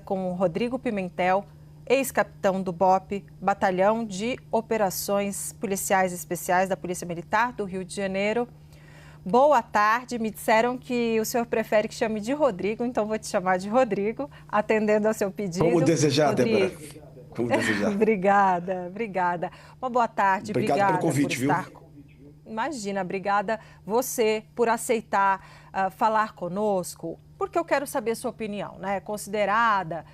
Com o Rodrigo Pimentel, ex-capitão do BOPE, Batalhão de Operações Policiais Especiais da Polícia Militar do Rio de Janeiro. Boa tarde, me disseram que o senhor prefere que chame de Rodrigo, então vou te chamar de Rodrigo, atendendo ao seu Como pedido. desejar, Débora. Rodrigo, Como desejar. obrigada. Uma boa tarde, Obrigado pelo obrigada por convite, viu? estar. Imagina, obrigada você por aceitar falar conosco, porque eu quero saber a sua opinião, né? Considerada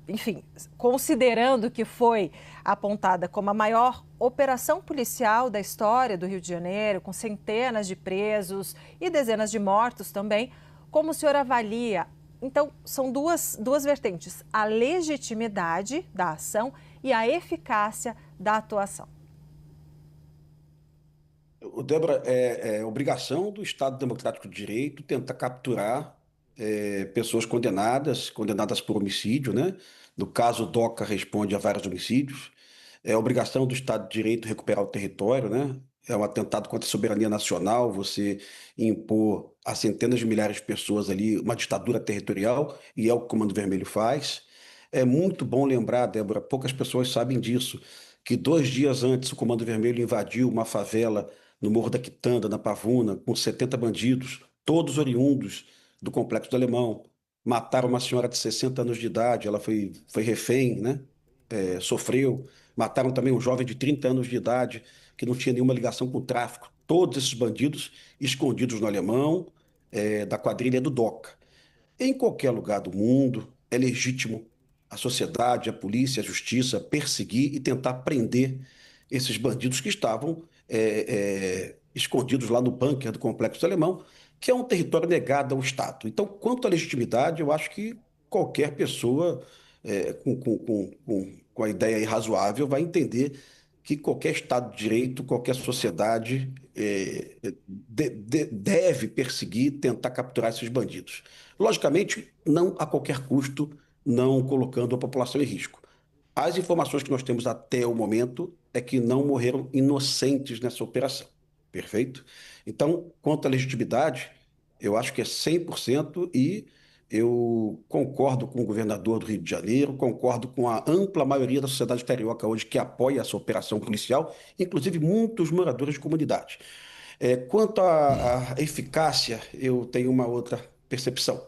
enfim, considerando que foi apontada como a maior operação policial da história do Rio de Janeiro, com centenas de presos e dezenas de mortos também, como o senhor avalia? Então, são duas vertentes: a legitimidade da ação e a eficácia da atuação. Débora, é obrigação do Estado Democrático de Direito tentar capturar pessoas condenadas por homicídio, né? No caso, o DOCA responde a vários homicídios. É obrigação do Estado de Direito recuperar o território, né? É um atentado contra a soberania nacional, você impor a centenas de milhares de pessoas ali uma ditadura territorial, e é o que o Comando Vermelho faz. É muito bom lembrar, Débora, poucas pessoas sabem disso, que 2 dias antes o Comando Vermelho invadiu uma favela no Morro da Quitanda, na Pavuna, com 70 bandidos, todos oriundos do Complexo do Alemão. Mataram uma senhora de 60 anos de idade, ela foi refém, né? Sofreu. Mataram também um jovem de 30 anos de idade, que não tinha nenhuma ligação com o tráfico. Todos esses bandidos escondidos no Alemão, da quadrilha do DOCA. Em qualquer lugar do mundo, é legítimo a sociedade, a polícia, a justiça perseguir e tentar prender esses bandidos que estavam escondidos lá no bunker do Complexo Alemão, que é um território negado ao Estado. Então, quanto à legitimidade, eu acho que qualquer pessoa com a ideia razoável vai entender que qualquer Estado de Direito, qualquer sociedade deve perseguir, tentar capturar esses bandidos. Logicamente, não a qualquer custo, não colocando a população em risco. As informações que nós temos até o momento é que não morreram inocentes nessa operação. Perfeito? Então, quanto à legitimidade, eu acho que é 100% e eu concordo com o governador do Rio de Janeiro, concordo com a ampla maioria da sociedade carioca hoje que apoia essa operação policial, inclusive muitos moradores de comunidade. Quanto à eficácia, eu tenho uma outra percepção.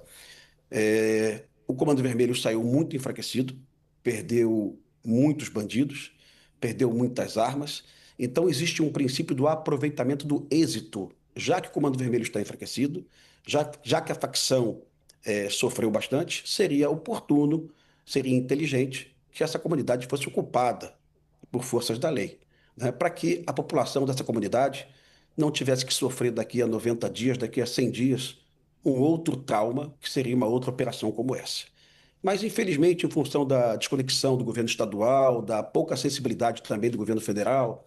O Comando Vermelho saiu muito enfraquecido, perdeu muitos bandidos, perdeu muitas armas. Então, existe um princípio do aproveitamento do êxito. Já que o Comando Vermelho está enfraquecido, já que a facção sofreu bastante, seria oportuno, seria inteligente que essa comunidade fosse ocupada por forças da lei, né, para que a população dessa comunidade não tivesse que sofrer daqui a 90 dias, daqui a 100 dias, um outro trauma, que seria uma outra operação como essa. Mas, infelizmente, em função da desconexão do governo estadual, da pouca sensibilidade também do governo federal,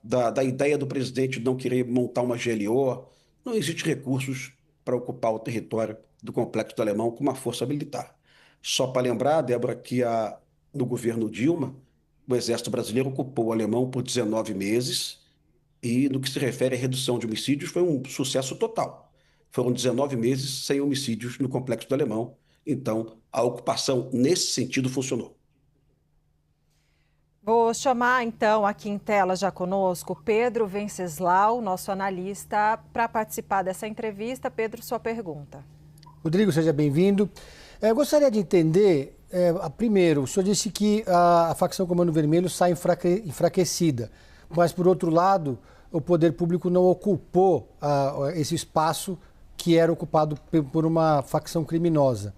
da ideia do presidente de não querer montar uma GLO, não existe recursos para ocupar o território do Complexo do Alemão com uma força militar. Só para lembrar, Débora, que no governo Dilma, o Exército Brasileiro ocupou o Alemão por 19 meses e, no que se refere à redução de homicídios, foi um sucesso total. Foram 19 meses sem homicídios no Complexo do Alemão. Então, a ocupação, nesse sentido, funcionou. Vou chamar então aqui em tela já conosco Pedro Venceslau, nosso analista, para participar dessa entrevista. Pedro, sua pergunta. Rodrigo, seja bem-vindo. Eu gostaria de entender, primeiro, o senhor disse que a facção Comando Vermelho sai enfraquecida, mas, por outro lado, o poder público não ocupou esse espaço que era ocupado por uma facção criminosa.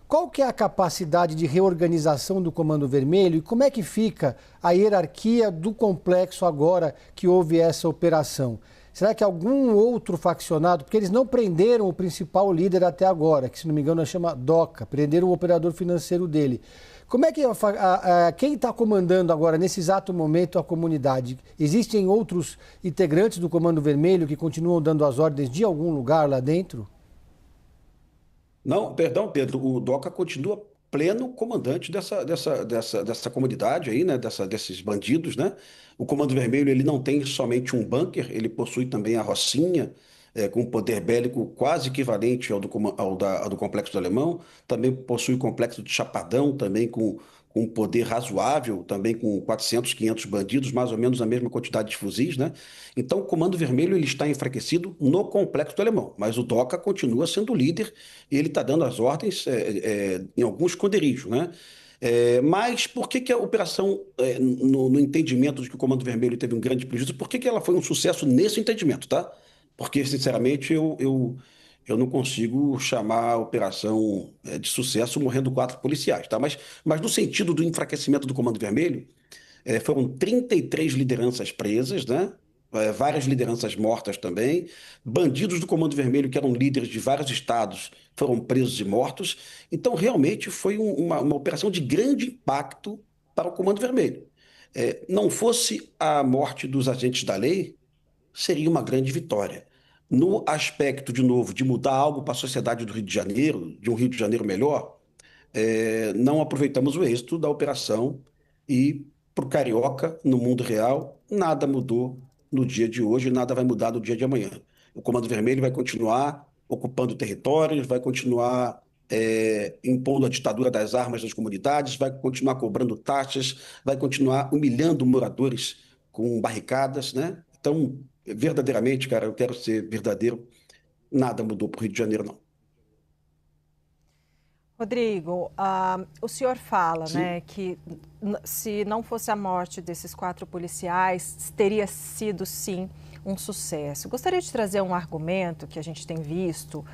Qual que é a capacidade de reorganização do Comando Vermelho e como é que fica a hierarquia do complexo agora que houve essa operação? Será que algum outro faccionado, porque eles não prenderam o principal líder até agora, que se não me engano chama DOCA, prenderam o operador financeiro dele. Como é que quem está comandando agora, nesse exato momento, a comunidade? Existem outros integrantes do Comando Vermelho que continuam dando as ordens de algum lugar lá dentro? Não, perdão, Pedro, o DOCA continua pleno comandante dessa comunidade aí, né, desses bandidos, né? O Comando Vermelho, ele não tem somente um bunker, ele possui também a Rocinha, com um poder bélico quase equivalente ao do Complexo do Alemão, também possui o Complexo de Chapadão, também com um poder razoável, também com 400, 500 bandidos, mais ou menos a mesma quantidade de fuzis, né? Então, o Comando Vermelho ele está enfraquecido no Complexo do Alemão, mas o DOCA continua sendo líder e ele está dando as ordens em alguns esconderijos, né? Mas por que que a operação, no entendimento de que o Comando Vermelho teve um grande prejuízo, por que que ela foi um sucesso nesse entendimento, tá? Porque, sinceramente, eu não consigo chamar a operação de sucesso morrendo 4 policiais, tá? Mas no sentido do enfraquecimento do Comando Vermelho, foram 33 lideranças presas, né? Várias lideranças mortas também. Bandidos do Comando Vermelho, que eram líderes de vários estados, foram presos e mortos. Então, realmente, foi uma operação de grande impacto para o Comando Vermelho. Não fosse a morte dos agentes da lei, seria uma grande vitória. No aspecto, de novo, de mudar algo para a sociedade do Rio de Janeiro, de um Rio de Janeiro melhor, não aproveitamos o êxito da operação e, para o carioca, no mundo real, nada mudou no dia de hoje, nada vai mudar no dia de amanhã. O Comando Vermelho vai continuar ocupando territórios, vai continuar impondo a ditadura das armas nas comunidades, vai continuar cobrando taxas, vai continuar humilhando moradores com barricadas, né? Então, verdadeiramente, cara, eu quero ser verdadeiro, nada mudou para o Rio de Janeiro, não. Rodrigo, o senhor fala, Sim. né, que se não fosse a morte desses 4 policiais, teria sido, sim, um sucesso. Gostaria de trazer um argumento que a gente tem visto,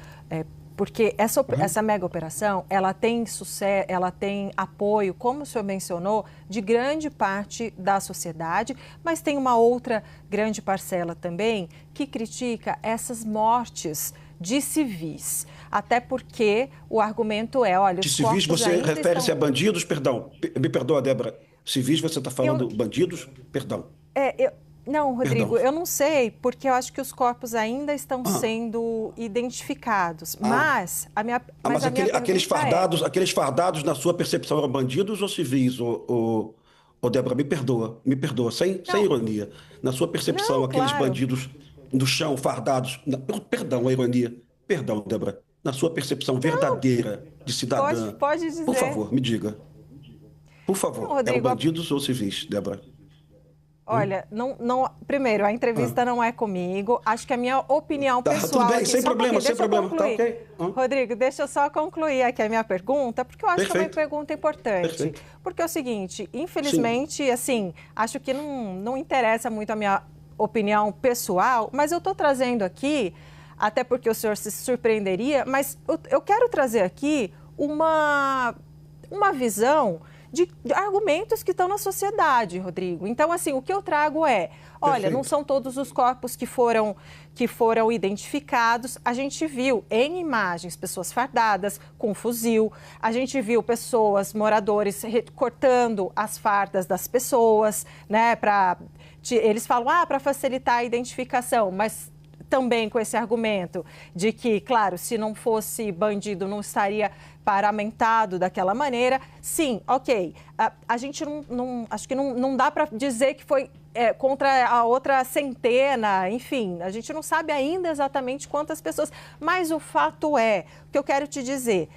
porque essa mega operação, ela tem sucesso, ela tem apoio, como o senhor mencionou, de grande parte da sociedade, mas tem uma outra grande parcela também que critica essas mortes de civis. Até porque o argumento é, olha, De os civis, corpos você ainda refere-se estão... a bandidos? Perdão, me perdoa, Débora. Civis, você está Eu, falando bandidos? Perdão, não, perdão. Rodrigo, eu não sei, porque eu acho que os corpos ainda estão Ah, sendo identificados. ah, Mas mas a minha pergunta é... aqueles fardados, na sua percepção, eram bandidos ou civis? Débora, me perdoa, sem Não, ironia. Na sua percepção, não, aqueles claro. bandidos no chão, fardados, perdão a ironia, perdão, Débora, na sua percepção Não, verdadeira de cidadã, pode por dizer. favor, me diga. Por Não, favor, eram Rodrigo, bandidos ou civis, Débora? Hum? olha, primeiro, a Ah, entrevista não é comigo. Acho que a minha opinião tá, tudo pessoal bem, aqui, só um pouquinho, sem deixa eu problema, tá concluir. ok? Rodrigo, deixa eu só concluir aqui a minha pergunta, porque eu acho que é uma Perfeito, pergunta importante. perfeito. Porque é o seguinte, Sim, infelizmente, assim, acho que não interessa muito a minha opinião pessoal, mas eu estou trazendo aqui, até porque o senhor se surpreenderia, mas eu quero trazer aqui uma visão de argumentos que estão na sociedade, Rodrigo. Então, assim, o que eu trago é, olha, não perfeito. são todos os corpos que foram identificados. A gente viu em imagens pessoas fardadas com fuzil, a gente viu pessoas, moradores, cortando as fardas das pessoas, né, eles falam, para facilitar a identificação, mas também com esse argumento de que, claro, se não fosse bandido, não estaria paramentado daquela maneira. Sim, ok. A gente acho que não dá para dizer que foi contra a outra centena, enfim, a gente não sabe ainda exatamente quantas pessoas, mas o fato o que eu quero te dizer,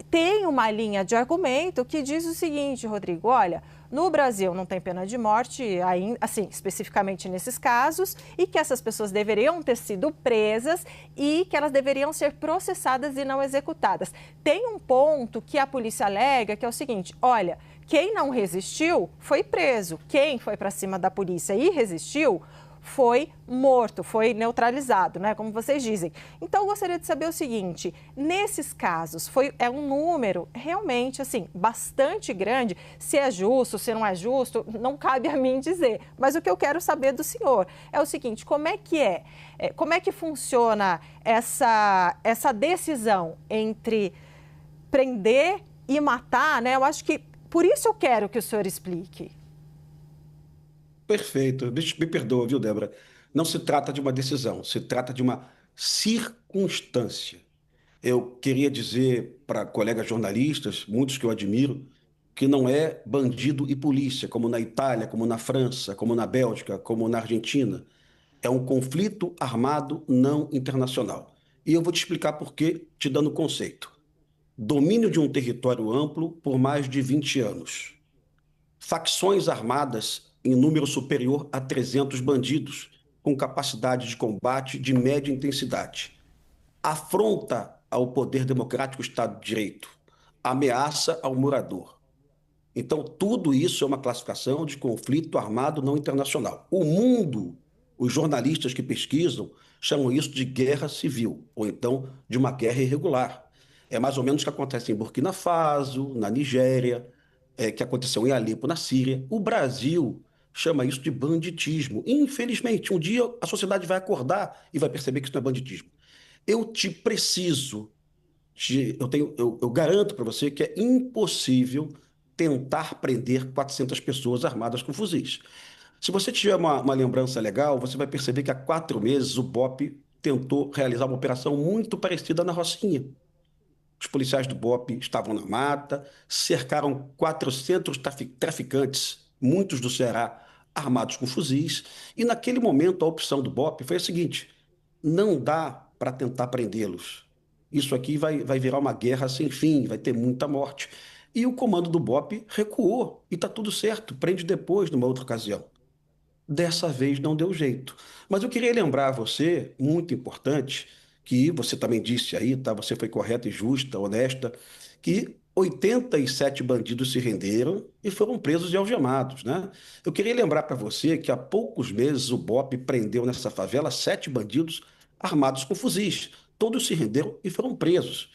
tem uma linha de argumento que diz o seguinte, Rodrigo, olha, no Brasil não tem pena de morte, assim, especificamente nesses casos, e que essas pessoas deveriam ter sido presas e que elas deveriam ser processadas e não executadas. Tem um ponto que a polícia alega, que é o seguinte, olha, quem não resistiu foi preso, quem foi para cima da polícia e resistiu foi morto, foi neutralizado, né? Como vocês dizem. Então, eu gostaria de saber o seguinte: nesses casos, é um número realmente, assim, bastante grande. Se é justo, se não é justo, não cabe a mim dizer. Mas o que eu quero saber do senhor é o seguinte: como é que funciona essa decisão entre prender e matar, né? Eu acho que por isso eu quero que o senhor explique. Perfeito. Me perdoa, viu, Débora? Não se trata de uma decisão, se trata de uma circunstância. Eu queria dizer para colegas jornalistas, muitos que eu admiro, que não é bandido e polícia, como na Itália, como na França, como na Bélgica, como na Argentina. É um conflito armado não internacional. E eu vou te explicar por quê, te dando o conceito. Domínio de um território amplo por mais de 20 anos. Facções armadas em número superior a 300 bandidos, com capacidade de combate de média intensidade. Afronta ao poder democrático Estado de Direito. Ameaça ao morador. Então, tudo isso é uma classificação de conflito armado não internacional. O mundo, os jornalistas que pesquisam, chamam isso de guerra civil, ou então de uma guerra irregular. É mais ou menos o que acontece em Burkina Faso, na Nigéria, que aconteceu em Alepo, na Síria. O Brasil chama isso de banditismo. Infelizmente, um dia a sociedade vai acordar e vai perceber que isso não é banditismo. Eu te preciso eu garanto para você que é impossível tentar prender 400 pessoas armadas com fuzis. Se você tiver uma lembrança legal, você vai perceber que há 4 meses o BOP tentou realizar uma operação muito parecida na Rocinha. Os policiais do BOP estavam na mata, cercaram 400 traficantes, muitos do Ceará, armados com fuzis, e naquele momento a opção do BOP foi a seguinte: não dá para tentar prendê-los. Isso aqui vai virar uma guerra sem fim, vai ter muita morte. E o comando do BOP recuou, e está tudo certo, prende depois, numa outra ocasião. Dessa vez não deu jeito. Mas eu queria lembrar a você, muito importante, que você também disse aí, tá? Você foi correta e justa, honesta, que 87 bandidos se renderam e foram presos e algemados, né? Eu queria lembrar para você que há poucos meses o BOP prendeu nessa favela 7 bandidos armados com fuzis. Todos se renderam e foram presos.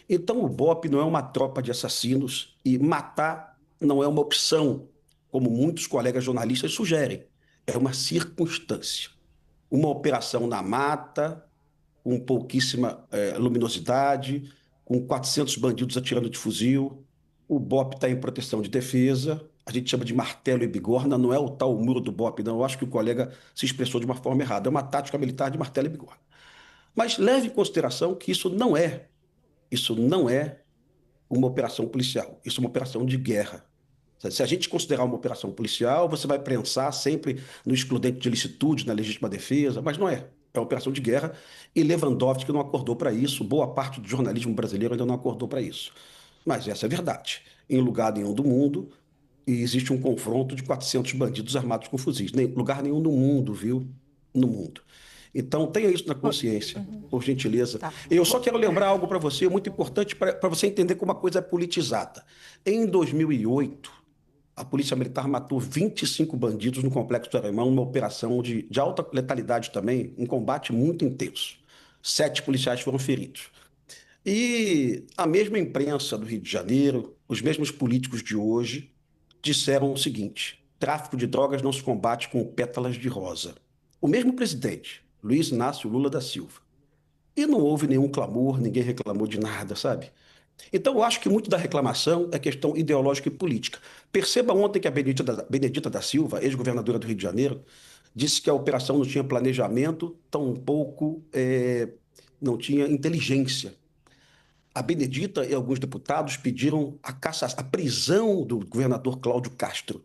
Então o BOP não é uma tropa de assassinos e matar não é uma opção, como muitos colegas jornalistas sugerem. É uma circunstância. Uma operação na mata, com pouquíssima luminosidade, com 400 bandidos atirando de fuzil. O BOP está em proteção de defesa. A gente chama de martelo e bigorna, não é o tal muro do BOP, não. Eu acho que o colega se expressou de uma forma errada. É uma tática militar de martelo e bigorna. Mas leve em consideração que isso não é uma operação policial. Isso é uma operação de guerra. Se a gente considerar uma operação policial, você vai pensar sempre no excludente de licitude, na legítima defesa, mas não é. É uma operação de guerra e Lewandowski não acordou para isso, boa parte do jornalismo brasileiro ainda não acordou para isso. Mas essa é a verdade. Em lugar nenhum do mundo existe um confronto de 400 bandidos armados com fuzis. Lugar nenhum no mundo, viu? No mundo. Então, tenha isso na consciência, por gentileza. Tá. Eu só quero lembrar algo para você, muito importante para você entender como a coisa é politizada. Em 2008, a Polícia Militar matou 25 bandidos no Complexo do Alemão, uma operação de alta letalidade também, um combate muito intenso. 7 policiais foram feridos. E a mesma imprensa do Rio de Janeiro, os mesmos políticos de hoje, disseram o seguinte: tráfico de drogas não se combate com pétalas de rosa. O mesmo presidente, Luiz Inácio Lula da Silva. E não houve nenhum clamor, ninguém reclamou de nada, sabe? Então, eu acho que muito da reclamação é questão ideológica e política. Perceba ontem que a Benedita da Silva, ex-governadora do Rio de Janeiro, disse que a operação não tinha planejamento, tampouco não tinha inteligência. A Benedita e alguns deputados pediram a prisão do governador Cláudio Castro.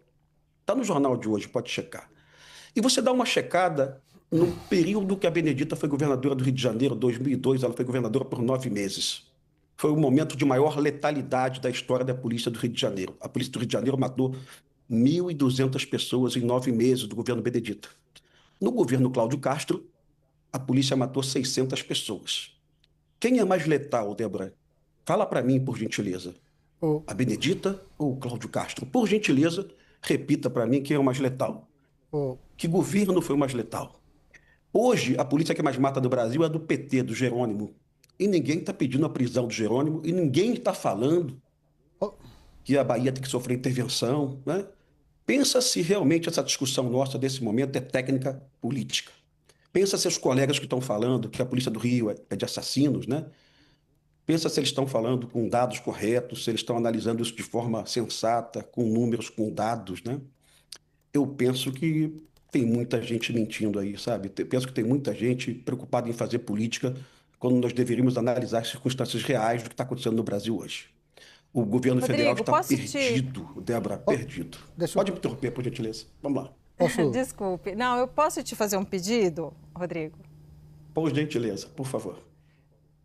Está no jornal de hoje, pode checar. E você dá uma checada no período que a Benedita foi governadora do Rio de Janeiro, 2002, ela foi governadora por 9 meses. Foi o momento de maior letalidade da história da Polícia do Rio de Janeiro. A Polícia do Rio de Janeiro matou 1.200 pessoas em 9 meses do governo Benedita. No governo Cláudio Castro, a polícia matou 600 pessoas. Quem é mais letal, Débora? Fala para mim, por gentileza. O- A Benedita ou o Cláudio Castro? Por gentileza, repita para mim quem é o mais letal. o- Que governo foi o mais letal? Hoje, a polícia que mais mata do Brasil é a do PT, do Jerônimo. E ninguém está pedindo a prisão do Jerônimo, e ninguém está falando o- que a Bahia tem que sofrer intervenção, né? Pensa se realmente essa discussão nossa desse momento é técnica política. Pensa se os colegas que estão falando que a Polícia do Rio é de assassinos, né? Pensa se eles estão falando com dados corretos, se eles estão analisando isso de forma sensata, com números, com dados, né? Eu penso que tem muita gente mentindo aí, sabe? Penso que tem muita gente preocupada em fazer política quando nós deveríamos analisar as circunstâncias reais do que está acontecendo no Brasil hoje. O governo federal Rodrigo, está posso te perdido, Débora, perdido. deixa eu- Pode me interromper, por gentileza. Vamos lá. Posso? Desculpe. Não, eu posso te fazer um pedido, Rodrigo? Por gentileza, por favor.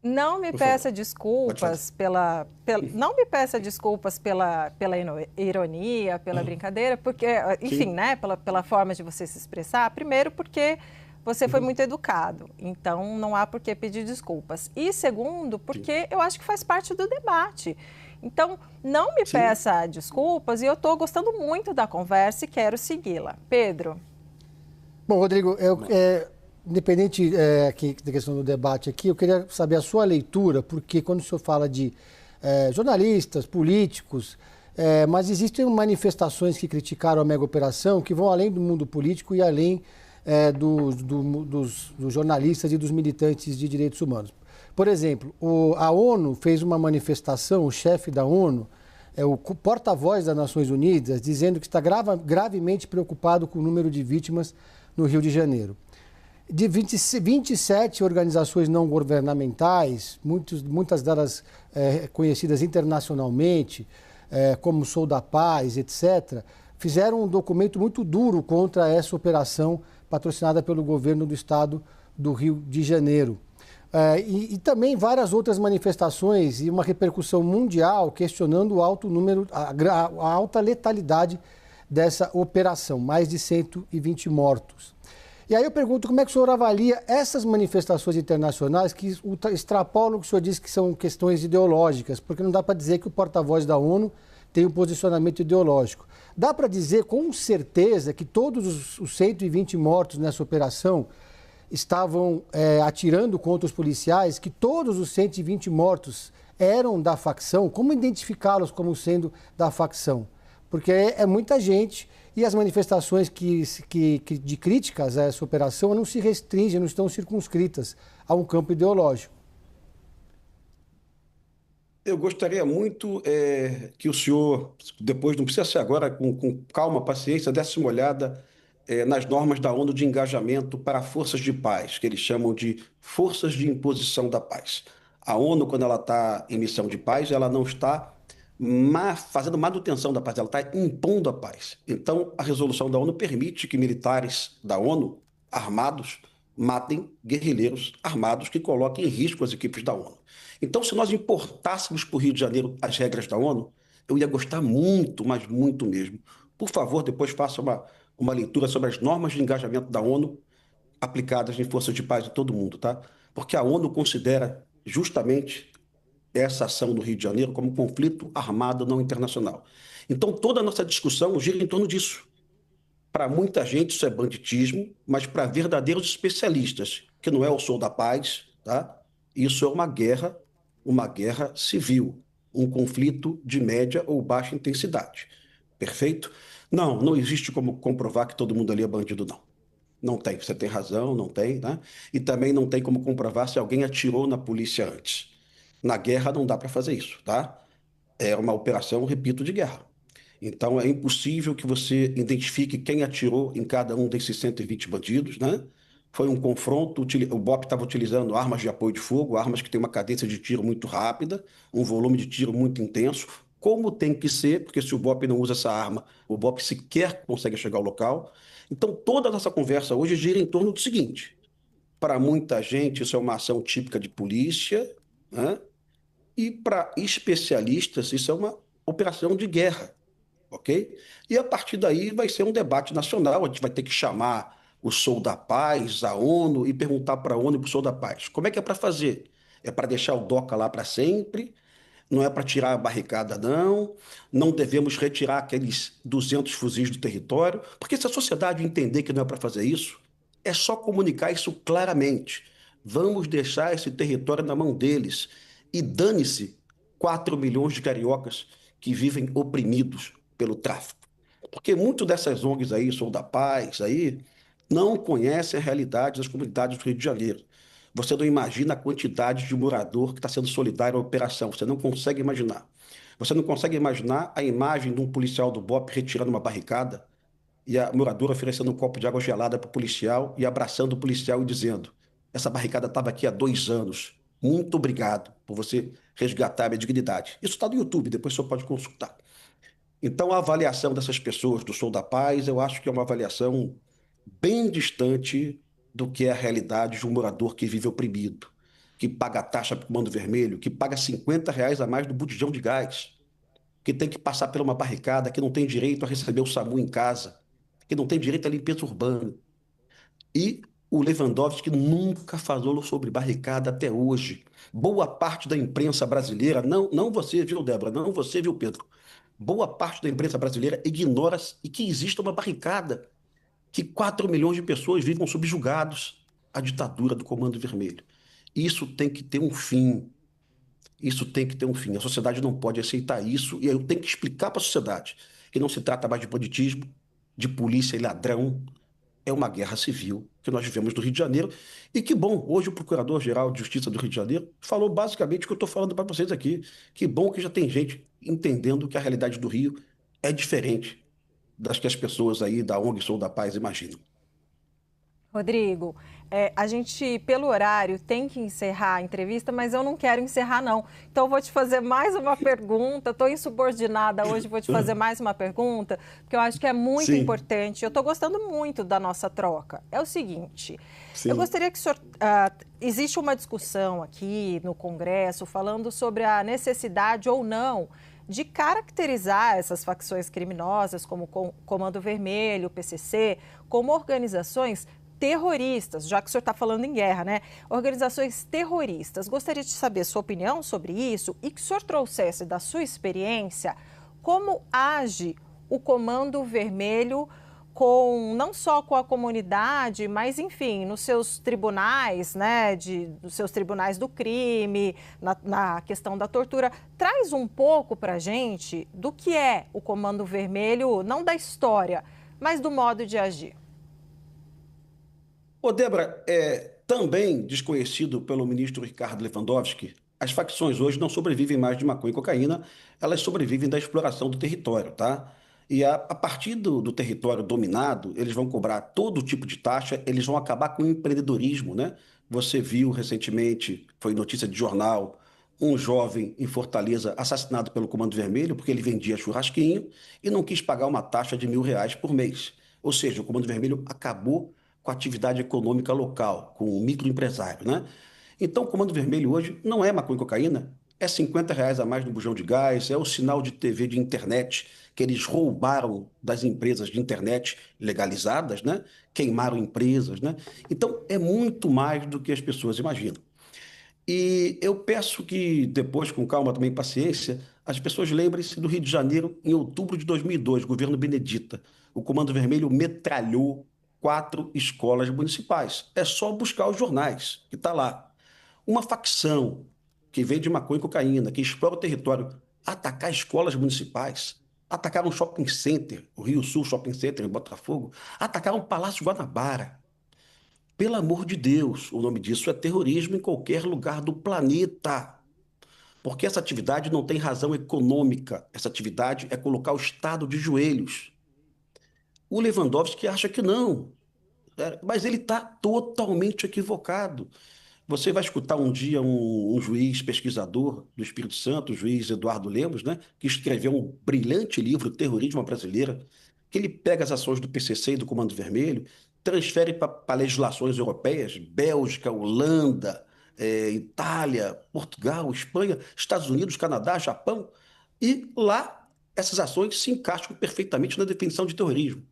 Não me Por peça favor. desculpas não me peça desculpas pela ironia, pela brincadeira, porque, enfim, Sim. né, pela forma de você se expressar. Primeiro, porque você foi muito educado, então não há por que pedir desculpas. E segundo, porque eu acho que faz parte do debate. Então, não me Sim. peça desculpas e eu estou gostando muito da conversa e quero segui-la. Pedro. Bom, Rodrigo, independente aqui da questão do debate aqui, eu queria saber a sua leitura, porque quando o senhor fala de jornalistas, políticos, mas existem manifestações que criticaram a mega operação que vão além do mundo político e além dos jornalistas e dos militantes de direitos humanos. Por exemplo, a ONU fez uma manifestação, o chefe da ONU, o porta-voz das Nações Unidas, dizendo que está gravemente preocupado com o número de vítimas no Rio de Janeiro. De 27 organizações não governamentais, muitas delas conhecidas internacionalmente, como Sou da Paz, etc., fizeram um documento muito duro contra essa operação patrocinada pelo governo do estado do Rio de Janeiro. E também várias outras manifestações e uma repercussão mundial questionando o alto número, a alta letalidade dessa operação, mais de 120 mortos. E aí eu pergunto como é que o senhor avalia essas manifestações internacionais que extrapolam o que o senhor disse que são questões ideológicas, porque não dá para dizer que o porta-voz da ONU tem um posicionamento ideológico. Dá para dizer com certeza que todos os 120 mortos nessa operação estavam atirando contra os policiais, que todos os 120 mortos eram da facção? Como identificá-los como sendo da facção? Porque é muita gente e as manifestações de críticas a essa operação não se restringem, não estão circunscritas a um campo ideológico. Eu gostaria muito que o senhor, depois, não precisa ser agora, com calma, paciência, desse uma olhada nas normas da ONU de engajamento para forças de paz, que eles chamam de forças de imposição da paz. A ONU, quando ela está em missão de paz, ela não está fazendo manutenção da paz, ela está impondo a paz. Então, a resolução da ONU permite que militares da ONU, armados, matem guerrilheiros armados que coloquem em risco as equipes da ONU. Então, se nós importássemos para o Rio de Janeiro as regras da ONU, eu ia gostar muito, mas muito mesmo. Por favor, depois faça uma leitura sobre as normas de engajamento da ONU aplicadas em forças de paz de todo mundo, tá? Porque a ONU considera justamente essa ação no Rio de Janeiro como conflito armado não internacional. Então, toda a nossa discussão gira em torno disso. Para muita gente isso é banditismo, mas para verdadeiros especialistas, que não é o Sou da Paz, tá? Isso é uma guerra civil, um conflito de média ou baixa intensidade. Perfeito? Não, não existe como comprovar que todo mundo ali é bandido, não. Não tem, você tem razão, não tem, né? E também não tem como comprovar se alguém atirou na polícia antes. Na guerra não dá para fazer isso, tá? É uma operação, repito, de guerra. Então é impossível que você identifique quem atirou em cada um desses 120 bandidos, né? Foi um confronto, o BOP estava utilizando armas de apoio de fogo, armas que têm uma cadência de tiro muito rápida, um volume de tiro muito intenso, como tem que ser, porque se o BOP não usa essa arma, o BOP sequer consegue chegar ao local. Então toda a nossa conversa hoje gira em torno do seguinte: para muita gente isso é uma ação típica de polícia, né? E para especialistas isso é uma operação de guerra. Ok? E a partir daí vai ser um debate nacional, a gente vai ter que chamar o Sou da Paz, a ONU, e perguntar para a ONU e para o Sou da Paz. Como é que é para fazer? É para deixar o DOCA lá para sempre? Não é para tirar a barricada, não. Não devemos retirar aqueles 200 fuzis do território, porque se a sociedade entender que não é para fazer isso, é só comunicar isso claramente. Vamos deixar esse território na mão deles. E dane-se 4 milhões de cariocas que vivem oprimidos pelo tráfico. Porque muito dessas ONGs aí, Sou da Paz, aí, não conhecem a realidade das comunidades do Rio de Janeiro. Você não imagina a quantidade de morador que está sendo solidário à operação. Você não consegue imaginar. Você não consegue imaginar a imagem de um policial do BOP retirando uma barricada e a moradora oferecendo um copo de água gelada para o policial e abraçando o policial e dizendo: essa barricada estava aqui há 2 anos. Muito obrigado por você resgatar a minha dignidade. Isso está no YouTube, depois o senhor pode consultar. Então, a avaliação dessas pessoas do Sou da Paz, eu acho que é uma avaliação bem distante do que é a realidade de um morador que vive oprimido, que paga taxa para o Comando Vermelho, que paga R$ 50 a mais do botijão de gás, que tem que passar por uma barricada, que não tem direito a receber o SAMU em casa, que não tem direito à limpeza urbana. E o Lewandowski nunca falou sobre barricada até hoje. Boa parte da imprensa brasileira, não você, viu, Débora? Não você, viu, Pedro? Boa parte da imprensa brasileira ignora e que existe uma barricada, que 4 milhões de pessoas vivam subjugados à ditadura do Comando Vermelho. Isso tem que ter um fim. Isso tem que ter um fim. A sociedade não pode aceitar isso e eu tenho que explicar para a sociedade que não se trata mais de banditismo, de polícia e ladrão, é uma guerra civil que nós vivemos no Rio de Janeiro. E que bom, hoje o Procurador-Geral de Justiça do Rio de Janeiro falou basicamente o que eu estou falando para vocês aqui. Que bom que já tem gente entendendo que a realidade do Rio é diferente das que as pessoas aí da ONG Sou da Paz imaginam. Rodrigo, a gente, pelo horário, tem que encerrar a entrevista, mas eu não quero encerrar, não. Então, eu vou te fazer mais uma pergunta. Estou insubordinada hoje, vou te fazer mais uma pergunta, porque eu acho que é muito Sim. importante. Eu estou gostando muito da nossa troca. É o seguinte, Sim. eu gostaria que o senhor... existe uma discussão aqui no Congresso falando sobre a necessidade ou não de caracterizar essas facções criminosas, como o Comando Vermelho, o PCC, como organizações terroristas, já que o senhor está falando em guerra, né? Organizações terroristas. Gostaria de saber sua opinião sobre isso e que o senhor trouxesse da sua experiência como age o Comando Vermelho não só com a comunidade, mas, enfim, nos seus tribunais, né, nos seus tribunais do crime, na questão da tortura. Traz um pouco para a gente do que é o Comando Vermelho, não da história, mas do modo de agir. Ô, Débora, também desconhecido pelo ministro Ricardo Lewandowski, as facções hoje não sobrevivem mais de maconha e cocaína, elas sobrevivem da exploração do território, tá? E a partir do território dominado, eles vão cobrar todo tipo de taxa, eles vão acabar com o empreendedorismo, né? Você viu recentemente, foi notícia de jornal, um jovem em Fortaleza assassinado pelo Comando Vermelho porque ele vendia churrasquinho e não quis pagar uma taxa de R$ 1.000 por mês. Ou seja, o Comando Vermelho acabou com a atividade econômica local, com o microempresário, né? Então, o Comando Vermelho hoje não é maconha e cocaína, é R$ 50 a mais no bujão de gás, é o sinal de TV de internet que eles roubaram das empresas de internet legalizadas, né? Queimaram empresas, né? Então, é muito mais do que as pessoas imaginam. E eu peço que depois, com calma também, paciência, as pessoas lembrem-se do Rio de Janeiro em outubro de 2002, governo Benedita. O Comando Vermelho metralhou 4 escolas municipais. É só buscar os jornais, que está lá. Uma facção que vende maconha e cocaína, que explora o território, atacar escolas municipais, atacar um shopping center, o Rio Sul Shopping Center em Botafogo, atacar um Palácio Guanabara. Pelo amor de Deus, o nome disso é terrorismo em qualquer lugar do planeta. Porque essa atividade não tem razão econômica. Essa atividade é colocar o Estado de joelhos. O Lewandowski acha que não, mas ele está totalmente equivocado. Você vai escutar um dia um juiz pesquisador do Espírito Santo, o juiz Eduardo Lemos, né, que escreveu um brilhante livro, Terrorismo à Brasileira, que ele pega as ações do PCC e do Comando Vermelho, transfere para legislações europeias, Bélgica, Holanda, Itália, Portugal, Espanha, Estados Unidos, Canadá, Japão, e lá essas ações se encaixam perfeitamente na definição de terrorismo.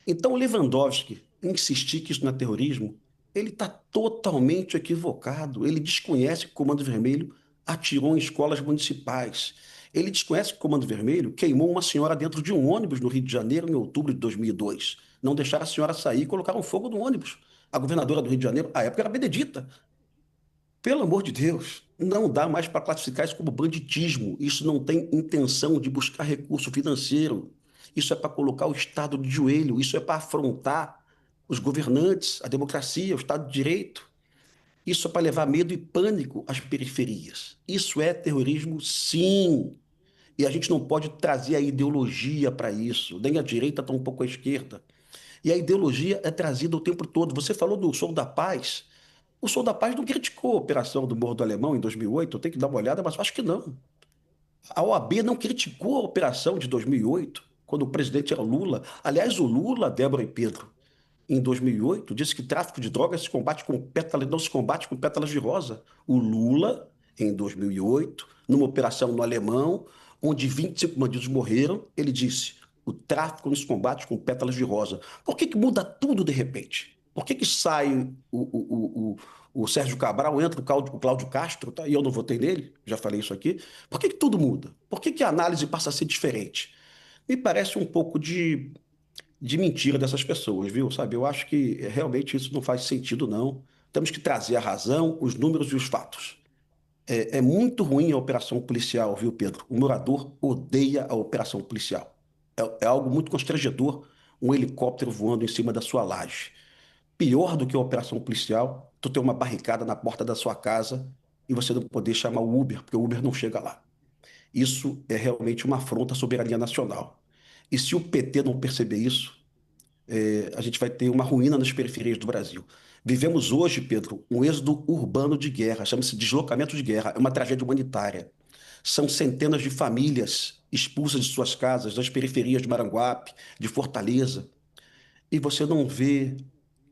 Então, o Lewandowski insistir que isso não é terrorismo, ele está totalmente equivocado. Ele desconhece que o Comando Vermelho atirou em escolas municipais. Ele desconhece que o Comando Vermelho queimou uma senhora dentro de um ônibus no Rio de Janeiro em outubro de 2002. Não deixaram a senhora sair e colocaram fogo no ônibus. A governadora do Rio de Janeiro, à época, era Benedita. Pelo amor de Deus, não dá mais para classificar isso como banditismo. Isso não tem intenção de buscar recurso financeiro. Isso é para colocar o Estado de joelho. Isso é para afrontar os governantes, a democracia, o Estado de Direito. Isso é para levar medo e pânico às periferias. Isso é terrorismo, sim. E a gente não pode trazer a ideologia para isso, nem a direita, tampouco a esquerda. E a ideologia é trazida o tempo todo. Você falou do Sou da Paz. O Sou da Paz não criticou a operação do Morro do Alemão em 2008, eu tenho que dar uma olhada, mas acho que não. A OAB não criticou a operação de 2008, quando o presidente era Lula. Aliás, o Lula, Débora e Pedro, em 2008, disse que tráfico de drogas se combate com pétalas, não se combate com pétalas de rosa. O Lula, em 2008, numa operação no Alemão, onde 25 bandidos morreram, ele disse: o tráfico não se combate com pétalas de rosa. Por que muda tudo de repente? Por que sai o Sérgio Cabral, entra o Cláudio Castro, tá? E eu não votei nele, já falei isso aqui. Por que tudo muda? Por que a análise passa a ser diferente? Me parece um pouco de mentira dessas pessoas, viu? Sabe, eu acho que realmente isso não faz sentido, não. Temos que trazer a razão, os números e os fatos. É muito ruim a operação policial, viu, Pedro? O morador odeia a operação policial. É algo muito constrangedor um helicóptero voando em cima da sua laje. Pior do que a operação policial, tu ter uma barricada na porta da sua casa e você não poder chamar o Uber, porque o Uber não chega lá. Isso é realmente uma afronta à soberania nacional. E se o PT não perceber isso, a gente vai ter uma ruína nas periferias do Brasil. Vivemos hoje, Pedro, um êxodo urbano de guerra, chama-se deslocamento de guerra, é uma tragédia humanitária. São centenas de famílias expulsas de suas casas, das periferias de Maranguape, de Fortaleza, e você não vê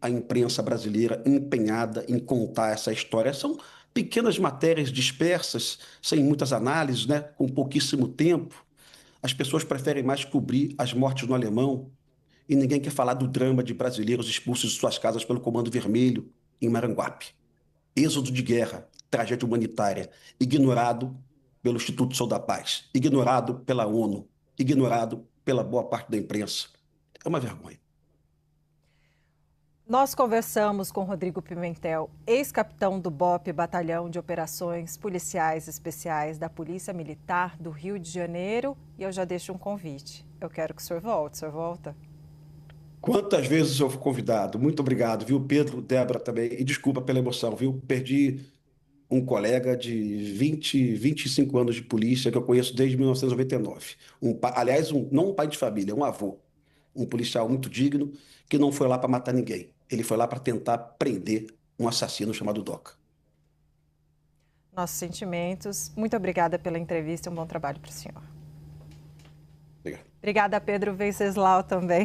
a imprensa brasileira empenhada em contar essa história. São pequenas matérias dispersas, sem muitas análises, né? Com pouquíssimo tempo. As pessoas preferem mais cobrir as mortes no Alemão e ninguém quer falar do drama de brasileiros expulsos de suas casas pelo Comando Vermelho em Maranguape. Êxodo de guerra, tragédia humanitária, ignorado pelo Instituto Sou da Paz, ignorado pela ONU, ignorado pela boa parte da imprensa. É uma vergonha. Nós conversamos com Rodrigo Pimentel, ex-capitão do BOPE, Batalhão de Operações Policiais Especiais da Polícia Militar do Rio de Janeiro, e eu já deixo um convite. Eu quero que o senhor volte. O senhor volta? Quantas vezes eu fui convidado? Muito obrigado, viu, Pedro, Débora também. E desculpa pela emoção, viu? Perdi um colega de 25 anos de polícia que eu conheço desde 1999. Aliás, não um pai de família, um avô. Um policial muito digno que não foi lá para matar ninguém. Ele foi lá para tentar prender um assassino chamado Doca. Nossos sentimentos. Muito obrigada pela entrevista e um bom trabalho para o senhor. Obrigado. Obrigada, Pedro Venceslau, também.